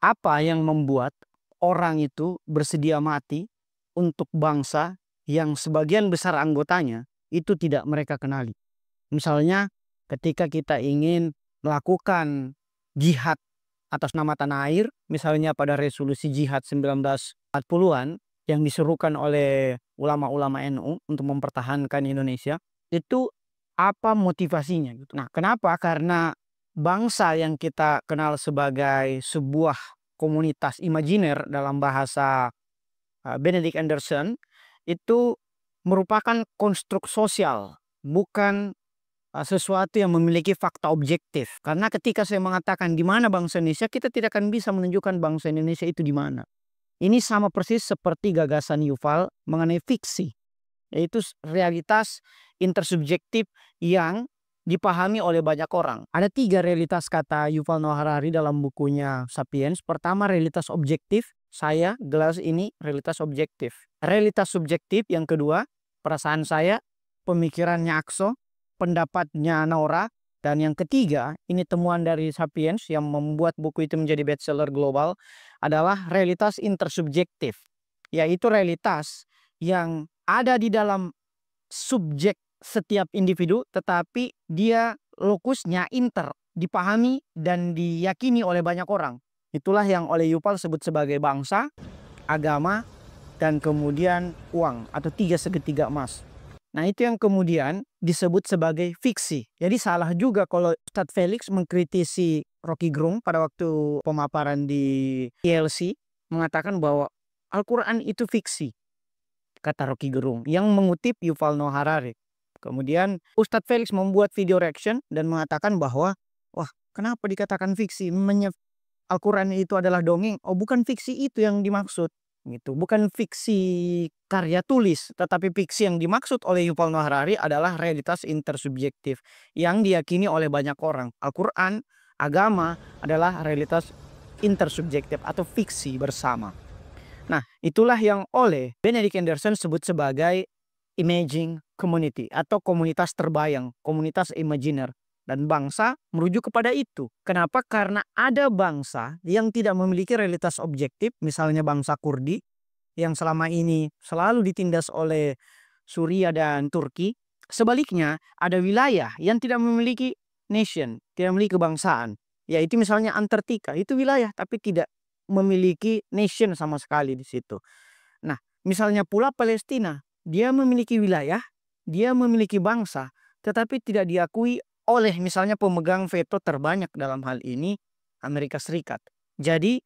Apa yang membuat orang itu bersedia mati untuk bangsa yang sebagian besar anggotanya itu tidak mereka kenali? Misalnya ketika kita ingin melakukan jihad atas nama tanah air, misalnya pada resolusi jihad 1940-an yang diserukan oleh ulama-ulama NU untuk mempertahankan Indonesia, itu apa motivasinya gitu. Nah, kenapa? Karena bangsa yang kita kenal sebagai sebuah komunitas imajiner dalam bahasa Benedict Anderson itu merupakan konstruk sosial, bukan sesuatu yang memiliki fakta objektif. Karena ketika saya mengatakan di mana bangsa Indonesia, kita tidak akan bisa menunjukkan bangsa Indonesia itu di mana. Ini sama persis seperti gagasan Yuval mengenai fiksi, yaitu realitas intersubjektif yang dipahami oleh banyak orang. Ada 3 realitas kata Yuval Noah Harari dalam bukunya Sapiens. Pertama, realitas objektif. Saya, gelas ini, realitas objektif. Realitas subjektif yang kedua, perasaan saya, pemikirannya Akso, pendapatnya Nora. Dan yang ketiga, ini temuan dari Sapiens yang membuat buku itu menjadi bestseller global, adalah realitas intersubjektif. Yaitu realitas yang ada di dalam subjek setiap individu, tetapi dia lokusnya inter, dipahami dan diyakini oleh banyak orang. Itulah yang oleh Yuval sebut sebagai bangsa, agama, dan kemudian uang atau 3 segitiga emas. Nah, itu yang kemudian disebut sebagai fiksi. Jadi salah juga kalau Ustadz Felix mengkritisi Rocky Gerung pada waktu pemaparan di ILC mengatakan bahwa Al-Quran itu fiksi, kata Rocky Gerung yang mengutip Yuval Noah Harari. Kemudian Ustadz Felix membuat video reaction dan mengatakan bahwa wah, kenapa dikatakan fiksi? Al-Quran itu adalah dongeng. Oh, bukan fiksi itu yang dimaksud. Gitu. Bukan fiksi karya tulis, tetapi fiksi yang dimaksud oleh Yuval Noah Harari adalah realitas intersubjektif yang diyakini oleh banyak orang. Al-Quran, agama adalah realitas intersubjektif atau fiksi bersama. Nah, itulah yang oleh Benedict Anderson sebut sebagai imaging community atau komunitas terbayang, komunitas imajiner. Dan bangsa merujuk kepada itu. Kenapa? Karena ada bangsa yang tidak memiliki realitas objektif, misalnya bangsa Kurdi, yang selama ini selalu ditindas oleh Suriah dan Turki. Sebaliknya, ada wilayah yang tidak memiliki nation, tidak memiliki kebangsaan. Yaitu misalnya Antartika, itu wilayah tapi tidak memiliki nation sama sekali di situ. Nah, misalnya pula Palestina, dia memiliki wilayah, dia memiliki bangsa, tetapi tidak diakui oleh misalnya pemegang veto terbanyak dalam hal ini Amerika Serikat. Jadi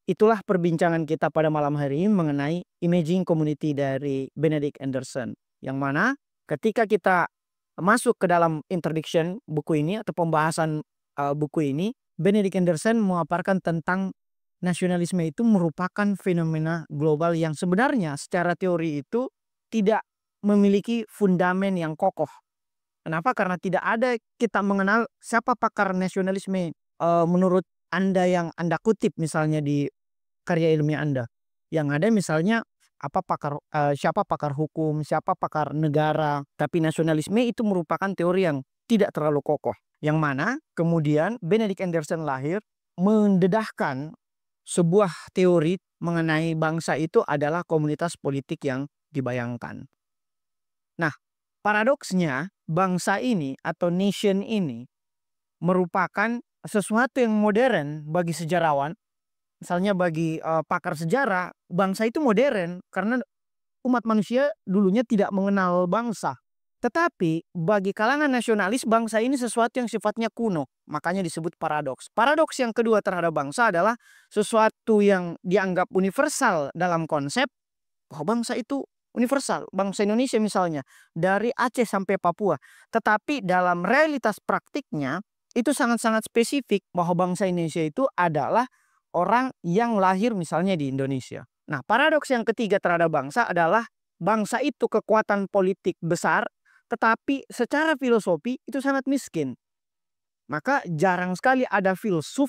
itulah perbincangan kita pada malam hari ini mengenai imaging community dari Benedict Anderson. Yang mana ketika kita masuk ke dalam introduction buku ini atau pembahasan buku ini, Benedict Anderson memaparkan tentang nasionalisme itu merupakan fenomena global yang sebenarnya secara teori itu tidak memiliki fundamen yang kokoh. Kenapa? Karena tidak ada kita mengenal siapa pakar nasionalisme menurut Anda yang Anda kutip misalnya di karya ilmiah Anda. Yang ada misalnya siapa pakar hukum, siapa pakar negara. Tapi nasionalisme itu merupakan teori yang tidak terlalu kokoh. Yang mana kemudian Benedict Anderson lahir mendedahkan sebuah teori mengenai bangsa itu adalah komunitas politik yang dibayangkan. Nah, paradoksnya bangsa ini atau nation ini merupakan sesuatu yang modern bagi sejarawan. Misalnya bagi pakar sejarah, bangsa itu modern karena umat manusia dulunya tidak mengenal bangsa. Tetapi bagi kalangan nasionalis, bangsa ini sesuatu yang sifatnya kuno. Makanya disebut paradoks. Paradoks yang kedua terhadap bangsa adalah sesuatu yang dianggap universal dalam konsep bahwa bangsa itu universal. Bangsa Indonesia misalnya dari Aceh sampai Papua. Tetapi dalam realitas praktiknya itu sangat-sangat spesifik bahwa bangsa Indonesia itu adalah orang yang lahir misalnya di Indonesia. Nah, paradoks yang ketiga terhadap bangsa adalah bangsa itu kekuatan politik besar, tetapi secara filosofi itu sangat miskin. Maka jarang sekali ada filosof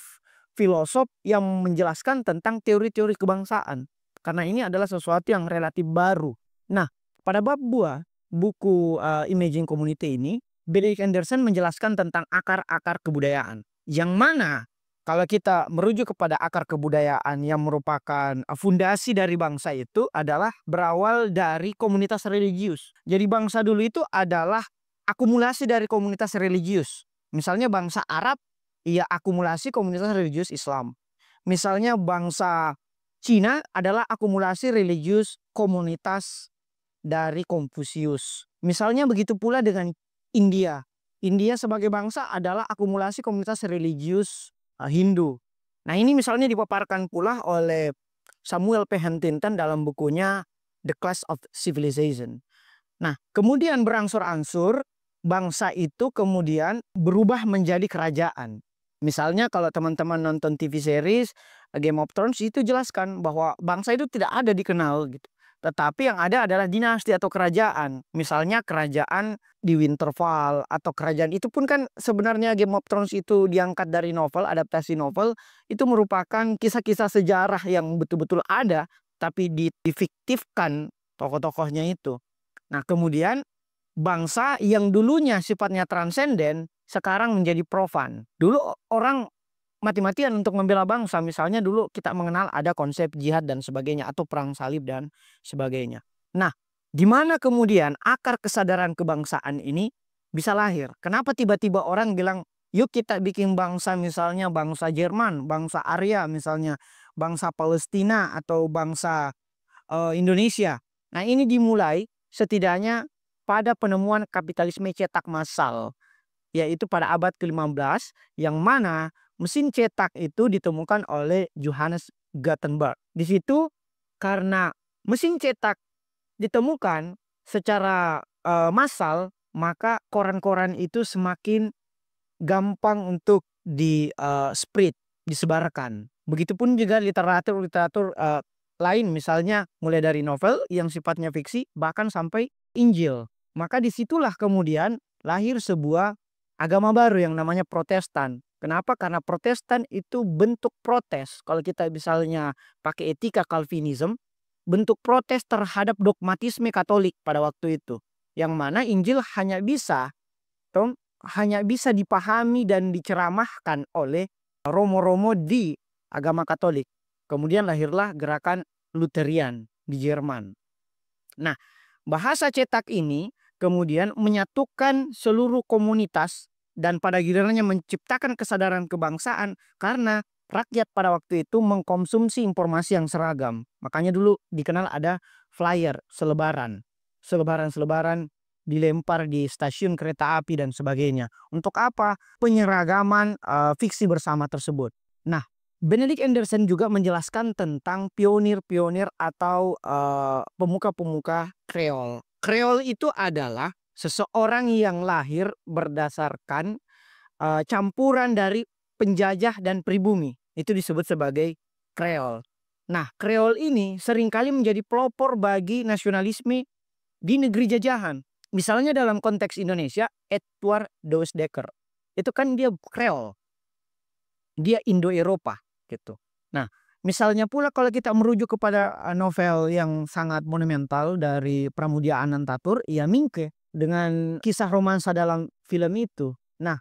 yang menjelaskan tentang teori-teori kebangsaan. Karena ini adalah sesuatu yang relatif baru. Nah, pada bab 2 buku Imaging Community ini, Benedict Anderson menjelaskan tentang akar-akar kebudayaan. Yang mana Kalau kita merujuk kepada akar kebudayaan yang merupakan fondasi dari bangsa itu adalah berawal dari komunitas religius. Jadi bangsa dulu itu adalah akumulasi dari komunitas religius. Misalnya bangsa Arab, ia akumulasi komunitas religius Islam. Misalnya bangsa Cina adalah akumulasi religius komunitas dari Konfusius. Misalnya begitu pula dengan India. India sebagai bangsa adalah akumulasi komunitas religius Hindu. Nah, ini misalnya dipaparkan pula oleh Samuel P. Huntington dalam bukunya The Clash of Civilization. Nah, kemudian berangsur-angsur bangsa itu kemudian berubah menjadi kerajaan. Misalnya kalau teman-teman nonton TV series Game of Thrones itu jelaskan bahwa bangsa itu tidak ada dikenal gitu. Tetapi yang ada adalah dinasti atau kerajaan. Misalnya kerajaan di Winterfell atau kerajaan itu pun kan sebenarnya Game of Thrones itu diangkat dari novel, adaptasi novel. Itu merupakan kisah-kisah sejarah yang betul-betul ada tapi difiktifkan tokoh-tokohnya itu. Nah, kemudian bangsa yang dulunya sifatnya transenden sekarang menjadi profan. Dulu orang mati-matian untuk membela bangsa. Misalnya dulu kita mengenal ada konsep jihad dan sebagainya atau perang salib dan sebagainya. Nah, di mana kemudian akar kesadaran kebangsaan ini bisa lahir? Kenapa tiba-tiba orang bilang, yuk kita bikin bangsa, misalnya bangsa Jerman, bangsa Arya misalnya, bangsa Palestina atau bangsa Indonesia. Nah, ini dimulai setidaknya pada penemuan kapitalisme cetak massal, yaitu pada abad ke-15, yang mana mesin cetak itu ditemukan oleh Johannes Gutenberg. Di situ karena mesin cetak ditemukan secara massal, maka koran-koran itu semakin gampang untuk spread, disebarkan. Begitupun juga literatur-literatur lain, misalnya mulai dari novel yang sifatnya fiksi bahkan sampai Injil. Maka disitulah kemudian lahir sebuah agama baru yang namanya Protestan. Kenapa? Karena Protestan itu bentuk protes. Kalau kita misalnya pakai etika Calvinism, bentuk protes terhadap dogmatisme Katolik pada waktu itu. Yang mana Injil hanya bisa dipahami dan diceramahkan oleh romo-romo di agama Katolik. Kemudian lahirlah gerakan Lutherian di Jerman. Nah, bahasa cetak ini kemudian menyatukan seluruh komunitas dan pada gilirannya menciptakan kesadaran kebangsaan karena rakyat pada waktu itu mengkonsumsi informasi yang seragam. Makanya dulu dikenal ada flyer, selebaran. Selebaran-selebaran dilempar di stasiun kereta api dan sebagainya. Untuk apa? Penyeragaman fiksi bersama tersebut. Nah, Benedict Anderson juga menjelaskan tentang pionir-pionir atau pemuka-pemuka Kreol. Kreol itu adalah seseorang yang lahir berdasarkan campuran dari penjajah dan pribumi. Itu disebut sebagai Kreol. Nah, Kreol ini seringkali menjadi pelopor bagi nasionalisme di negeri jajahan. Misalnya dalam konteks Indonesia, Edward Douws Dekker. Itu kan dia Kreol. Dia Indo-Eropa gitu. Nah, misalnya pula kalau kita merujuk kepada novel yang sangat monumental dari Pramudia Anantatur, ya Mingke dengan kisah romansa dalam film itu. Nah,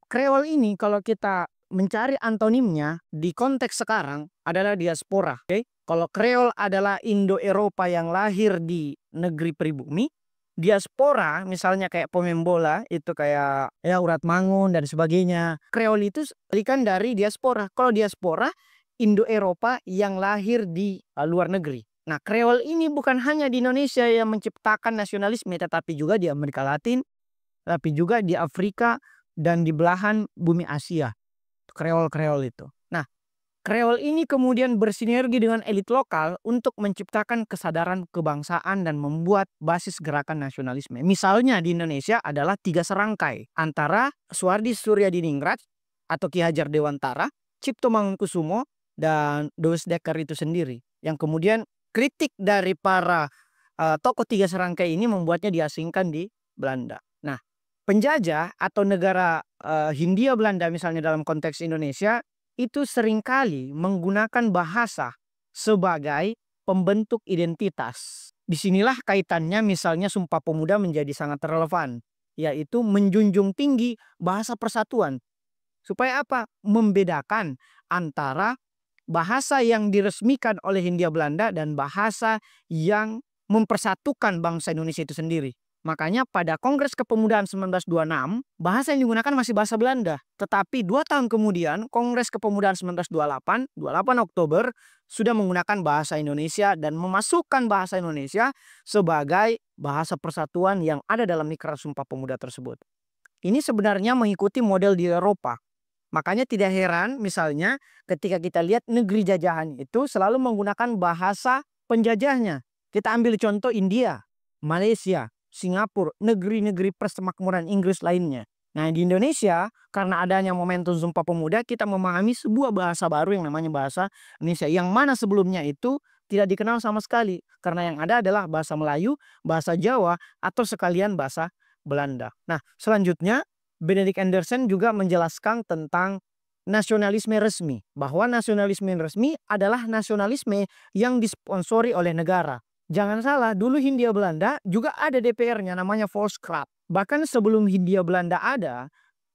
Kreol ini kalau kita mencari antonimnya di konteks sekarang adalah diaspora. Okay? Kalau Kreol adalah Indo-Eropa yang lahir di negeri pribumi, diaspora misalnya kayak pemain bola itu kayak ya Urat Mangun dan sebagainya. Kreol itu ikan dari diaspora. Kalau diaspora Indo-Eropa yang lahir di luar negeri. Nah, Kreol ini bukan hanya di Indonesia yang menciptakan nasionalisme, tetapi juga di Amerika Latin, tapi juga di Afrika dan di belahan bumi Asia. Kreol-Kreol itu. Nah, Kreol ini kemudian bersinergi dengan elit lokal untuk menciptakan kesadaran kebangsaan dan membuat basis gerakan nasionalisme. Misalnya di Indonesia adalah 3 serangkai antara Suhardi Suryadiningrat atau Ki Hajar Dewantara, Cipto Mangunkusumo, dan Douws Dekker itu sendiri. Yang kemudian kritik dari para tokoh 3 serangkai ini membuatnya diasingkan di Belanda. Nah, penjajah atau negara Hindia Belanda misalnya dalam konteks Indonesia itu seringkali menggunakan bahasa sebagai pembentuk identitas. Disinilah kaitannya misalnya Sumpah Pemuda menjadi sangat relevan, yaitu menjunjung tinggi bahasa persatuan. Supaya apa? Membedakan antara bahasa yang diresmikan oleh Hindia Belanda dan bahasa yang mempersatukan bangsa Indonesia itu sendiri. Makanya pada Kongres Kepemudaan 1926, bahasa yang digunakan masih bahasa Belanda. Tetapi 2 tahun kemudian, Kongres Kepemudaan 1928, 28 Oktober, sudah menggunakan bahasa Indonesia dan memasukkan bahasa Indonesia sebagai bahasa persatuan yang ada dalam Ikrar Sumpah Pemuda tersebut. Ini sebenarnya mengikuti model di Eropa. Makanya tidak heran misalnya ketika kita lihat negeri jajahan itu selalu menggunakan bahasa penjajahnya. Kita ambil contoh India, Malaysia, Singapura, negeri-negeri persemakmuran Inggris lainnya. Nah di Indonesia karena adanya momentum Sumpah Pemuda kita memahami sebuah bahasa baru yang namanya bahasa Indonesia. Yang mana sebelumnya itu tidak dikenal sama sekali. Karena yang ada adalah bahasa Melayu, bahasa Jawa, atau sekalian bahasa Belanda. Nah selanjutnya Benedict Anderson juga menjelaskan tentang nasionalisme resmi. Bahwa nasionalisme resmi adalah nasionalisme yang disponsori oleh negara. Jangan salah, dulu Hindia Belanda juga ada DPR-nya namanya Volkskrant. Bahkan sebelum Hindia Belanda ada,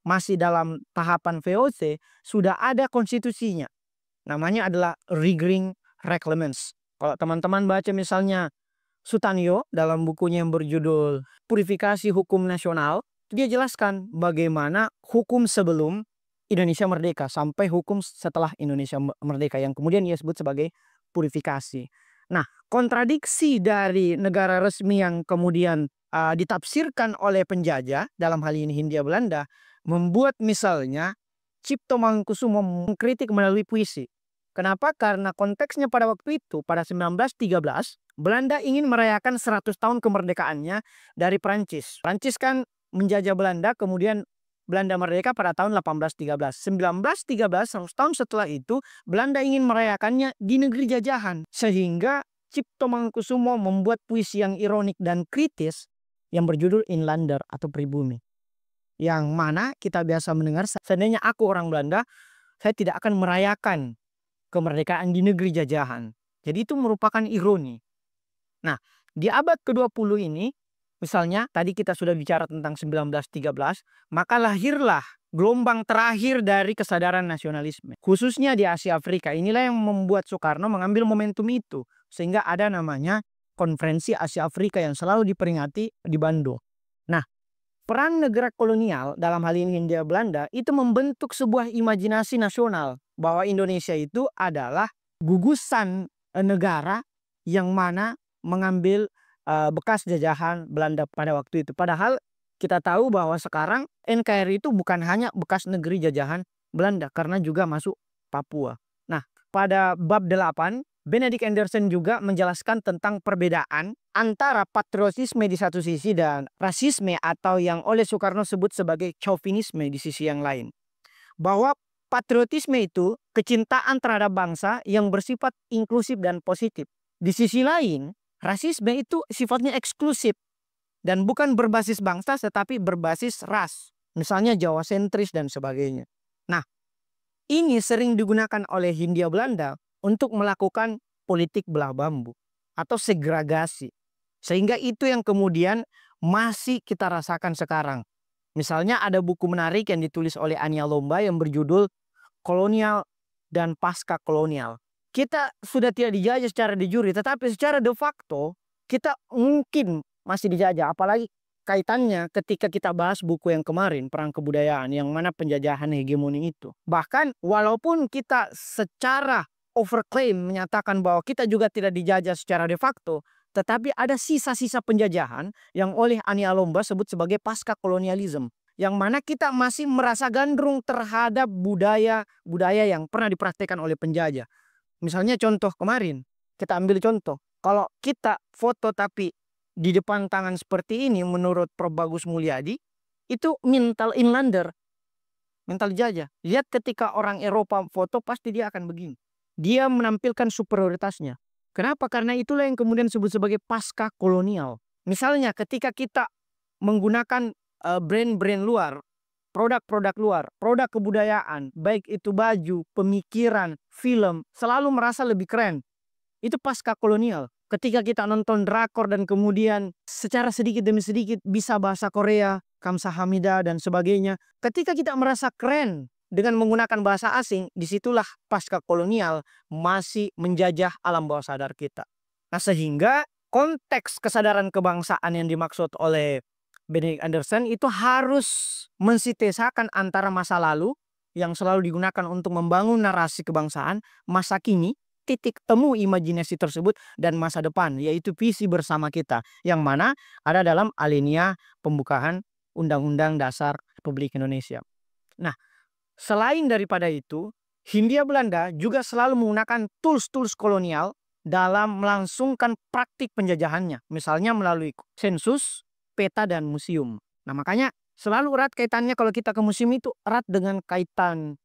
masih dalam tahapan VOC, sudah ada konstitusinya. Namanya adalah Riggering Reglements. Kalau teman-teman baca misalnya Sutanyo dalam bukunya yang berjudul Purifikasi Hukum Nasional, dia jelaskan bagaimana hukum sebelum Indonesia merdeka sampai hukum setelah Indonesia merdeka yang kemudian ia sebut sebagai purifikasi. Nah, kontradiksi dari negara resmi yang kemudian ditafsirkan oleh penjajah, dalam hal ini Hindia Belanda, membuat misalnya Cipto Mangunkusumo mengkritik melalui puisi. Kenapa? Karena konteksnya pada waktu itu, pada 1913, Belanda ingin merayakan 100 tahun kemerdekaannya dari Prancis. Prancis kan menjajah Belanda, kemudian Belanda merdeka pada tahun 1813. 1913, 100 tahun setelah itu, Belanda ingin merayakannya di negeri jajahan. Sehingga Cipto Mangunkusumo membuat puisi yang ironik dan kritis yang berjudul Inlander atau pribumi. Yang mana kita biasa mendengar, seandainya aku orang Belanda, saya tidak akan merayakan kemerdekaan di negeri jajahan. Jadi itu merupakan ironi. Nah, di abad ke-20 ini, misalnya tadi kita sudah bicara tentang 1913, maka lahirlah gelombang terakhir dari kesadaran nasionalisme. Khususnya di Asia Afrika. Inilah yang membuat Soekarno mengambil momentum itu. Sehingga ada namanya Konferensi Asia Afrika yang selalu diperingati di Bandung. Nah, peran negara kolonial dalam hal ini Hindia Belanda itu membentuk sebuah imajinasi nasional bahwa Indonesia itu adalah gugusan negara yang mana mengambil bekas jajahan Belanda pada waktu itu. Padahal kita tahu bahwa sekarang NKRI itu bukan hanya bekas negeri jajahan Belanda karena juga masuk Papua. Nah, pada bab 8 Benedict Anderson juga menjelaskan tentang perbedaan antara patriotisme di satu sisi dan rasisme atau yang oleh Soekarno sebut sebagai chauvinisme di sisi yang lain. Bahwa patriotisme itu kecintaan terhadap bangsa yang bersifat inklusif dan positif. Di sisi lain, rasisme itu sifatnya eksklusif dan bukan berbasis bangsa tetapi berbasis ras. Misalnya Jawa sentris dan sebagainya. Nah, ini sering digunakan oleh Hindia Belanda untuk melakukan politik belah bambu atau segregasi. Sehingga itu yang kemudian masih kita rasakan sekarang. Misalnya ada buku menarik yang ditulis oleh Ania Lomba yang berjudul Kolonial dan Pasca Kolonial. Kita sudah tidak dijajah secara de jure, tetapi secara de facto kita mungkin masih dijajah. Apalagi kaitannya ketika kita bahas buku yang kemarin, Perang Kebudayaan, yang mana penjajahan hegemoni itu. Bahkan walaupun kita secara overclaim menyatakan bahwa kita juga tidak dijajah secara de facto, tetapi ada sisa-sisa penjajahan yang oleh Ania Lomba sebut sebagai pasca kolonialisme, yang mana kita masih merasa gandrung terhadap budaya yang pernah dipraktekkan oleh penjajah. Misalnya contoh kemarin, kita ambil contoh, kalau kita foto tapi di depan tangan seperti ini menurut Prof. Bagus Mulyadi, itu mental inlander, mental jajah. Lihat ketika orang Eropa foto pasti dia akan begini. Dia menampilkan superioritasnya. Kenapa? Karena itulah yang kemudian disebut sebagai pasca kolonial. Misalnya ketika kita menggunakan brand-brand luar, produk-produk luar, produk kebudayaan, baik itu baju, pemikiran, film, selalu merasa lebih keren. Itu pasca kolonial. Ketika kita nonton drakor dan kemudian secara sedikit demi sedikit bisa bahasa Korea, Kamsahamnida dan sebagainya. Ketika kita merasa keren dengan menggunakan bahasa asing, disitulah pasca kolonial masih menjajah alam bawah sadar kita. Nah, sehingga konteks kesadaran kebangsaan yang dimaksud oleh Benedict Anderson itu harus mensitesakan antara masa lalu yang selalu digunakan untuk membangun narasi kebangsaan, masa kini, titik temu imajinasi tersebut, dan masa depan, yaitu visi bersama kita, yang mana ada dalam alinea pembukaan Undang-Undang Dasar Republik Indonesia. Nah, selain daripada itu, Hindia Belanda juga selalu menggunakan tools-tools kolonial dalam melangsungkan praktik penjajahannya. Misalnya melalui sensus, peta, dan museum. Nah, makanya selalu erat kaitannya kalau kita ke museum itu erat dengan kaitan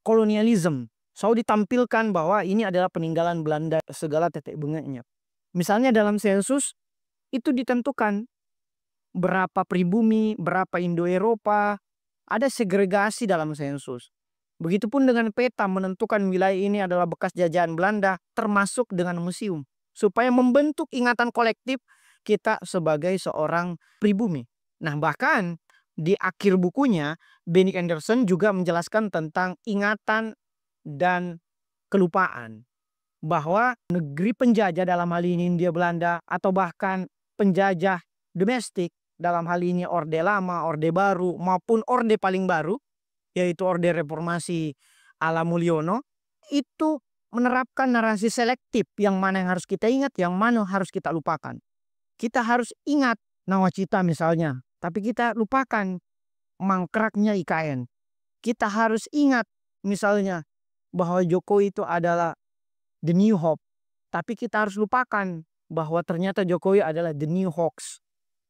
kolonialisme. Selalu ditampilkan bahwa ini adalah peninggalan Belanda segala tetek bengeknya. Misalnya dalam sensus itu ditentukan berapa pribumi, berapa Indo-Eropa, ada segregasi dalam sensus. Begitupun dengan peta menentukan wilayah ini adalah bekas jajahan Belanda, termasuk dengan museum. Supaya membentuk ingatan kolektif kita sebagai seorang pribumi. Nah, bahkan di akhir bukunya, Benedict Anderson juga menjelaskan tentang ingatan dan kelupaan. Bahwa negeri penjajah dalam hal ini Hindia Belanda, atau bahkan penjajah domestik, dalam hal ini Orde Lama, Orde Baru, maupun Orde paling baru, yaitu Orde Reformasi ala Mulyono, itu menerapkan narasi selektif, yang mana yang harus kita ingat, yang mana harus kita lupakan. Kita harus ingat Nawacita misalnya, tapi kita lupakan mangkraknya IKN. Kita harus ingat misalnya bahwa Jokowi itu adalah the new hope, tapi kita harus lupakan bahwa ternyata Jokowi adalah the new hoax.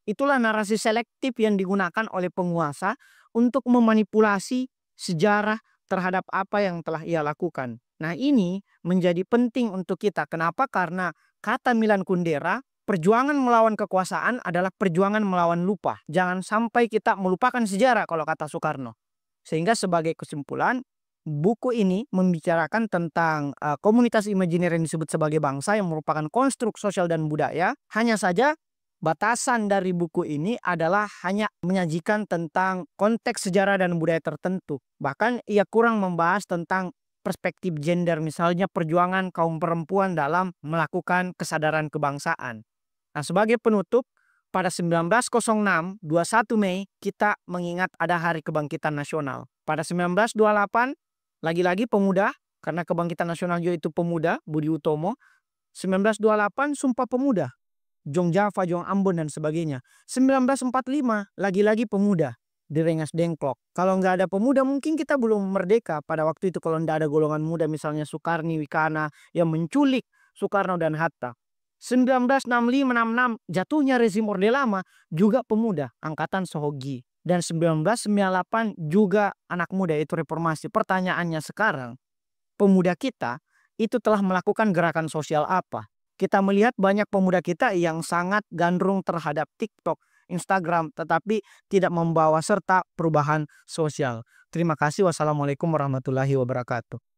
Itulah narasi selektif yang digunakan oleh penguasa untuk memanipulasi sejarah terhadap apa yang telah ia lakukan. Nah, ini menjadi penting untuk kita. Kenapa? Karena kata Milan Kundera, perjuangan melawan kekuasaan adalah perjuangan melawan lupa. Jangan sampai kita melupakan sejarah kalau kata Soekarno. Sehingga sebagai kesimpulan, buku ini membicarakan tentang komunitas imajiner yang disebut sebagai bangsa yang merupakan konstruk sosial dan budaya. Hanya saja batasan dari buku ini adalah hanya menyajikan tentang konteks sejarah dan budaya tertentu. Bahkan ia kurang membahas tentang perspektif gender, misalnya perjuangan kaum perempuan dalam melakukan kesadaran kebangsaan. Nah, sebagai penutup, pada 1906, 21 Mei, kita mengingat ada Hari Kebangkitan Nasional. Pada 1928, lagi-lagi pemuda, karena Kebangkitan Nasional juga itu pemuda, Budi Utomo. 1928, Sumpah Pemuda, Jong Java, Jong Ambon, dan sebagainya. 1945, lagi-lagi pemuda di Rengas Dengklok. Kalau nggak ada pemuda, mungkin kita belum merdeka pada waktu itu. Kalau nggak ada golongan muda, misalnya Sukarni Wikana yang menculik Soekarno dan Hatta. 1965-66, jatuhnya rezim Orde Lama, juga pemuda, Angkatan Sohogi. Dan 1998 juga anak muda, itu reformasi. Pertanyaannya sekarang, pemuda kita itu telah melakukan gerakan sosial apa? Kita melihat banyak pemuda kita yang sangat gandrung terhadap TikTok, Instagram, tetapi tidak membawa serta perubahan sosial. Terima kasih. Wassalamualaikum warahmatullahi wabarakatuh.